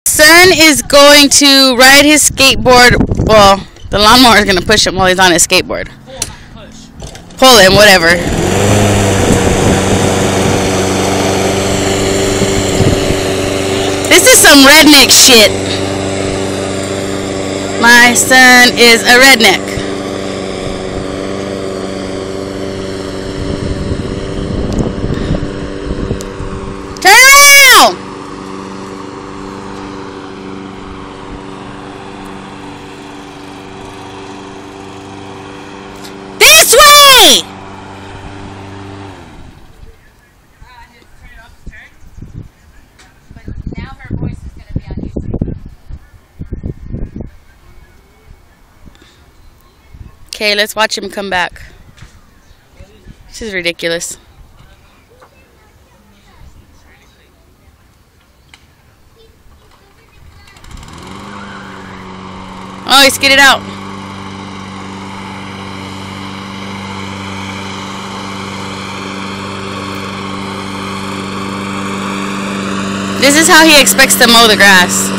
Son is going to ride his skateboard. Well, the lawnmower is going to push him while he's on his skateboard. Pull him, whatever. This is some redneck shit. My son is a redneck. Turn around! This way! Now her voice is going to be on YouTube. Okay, let's watch him come back. This is ridiculous. Oh, he skidded out. This is how he expects to mow the grass.